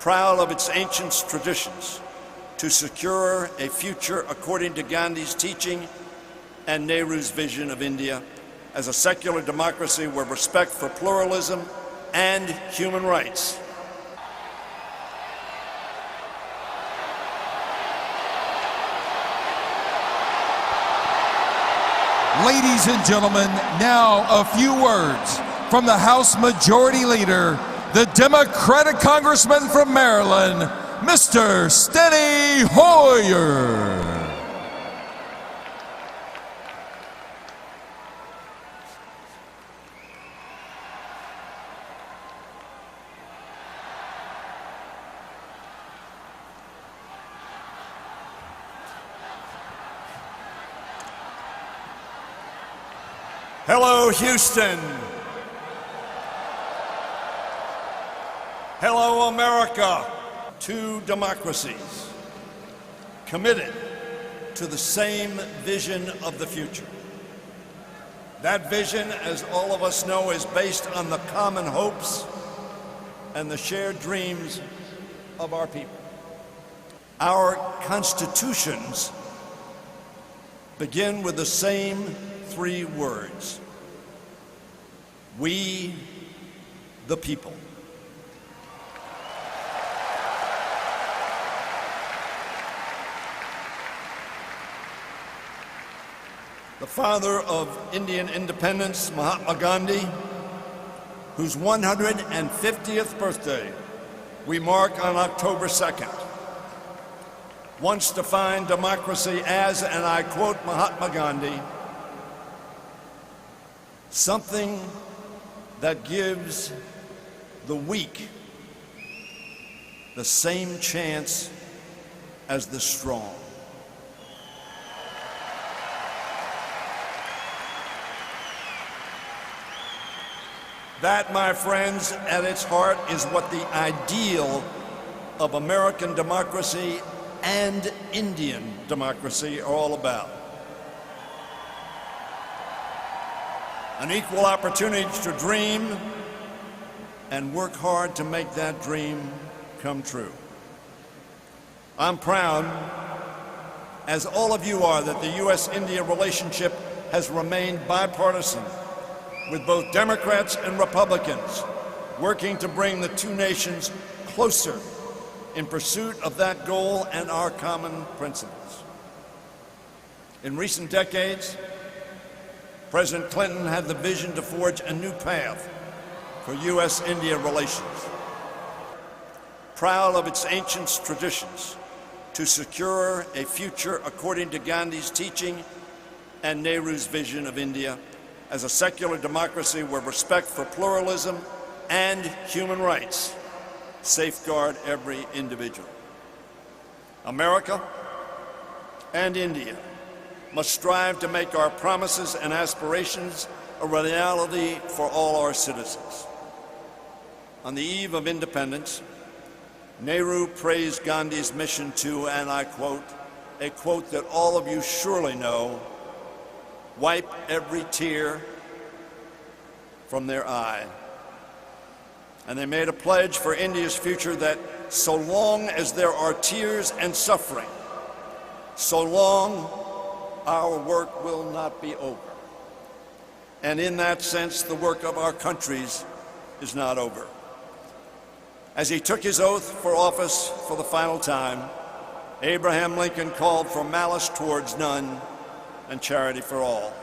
proud of its ancient traditions, to secure a future according to Gandhi's teaching and Nehru's vision of India as a secular democracy where respect for pluralism and human rights. Ladies and gentlemen, now a few words from the House Majority Leader, the Democratic Congressman from Maryland, Mr. Steny Hoyer. Hello, Houston. Hello, America. Two democracies committed to the same vision of the future. That vision, as all of us know, is based on the common hopes and the shared dreams of our people. Our constitutions begin with the same three words: we, the people. The father of Indian independence, Mahatma Gandhi, whose 150th birthday we mark on October 2nd, once defined democracy as, and I quote Mahatma Gandhi, something that gives the weak the same chance as the strong. That, my friends, at its heart is what the ideal of American democracy and Indian democracy are all about. An equal opportunity to dream and work hard to make that dream come true. I'm proud, as all of you are, that the U.S.-India relationship has remained bipartisan, with both Democrats and Republicans working to bring the two nations closer in pursuit of that goal and our common principles. In recent decades, President Clinton had the vision to forge a new path for U.S.-India relations. Proud of its ancient traditions, to secure a future according to Gandhi's teaching and Nehru's vision of India as a secular democracy where respect for pluralism and human rights safeguard every individual. America and India must strive to make our promises and aspirations a reality for all our citizens. On the eve of independence, Nehru praised Gandhi's mission to, and I quote, a quote that all of you surely know, wipe every tear from their eye. And they made a pledge for India's future that so long as there are tears and suffering, so long our work will not be over. And in that sense, the work of our countries is not over. As he took his oath for office for the final time, Abraham Lincoln called for malice towards none and charity for all.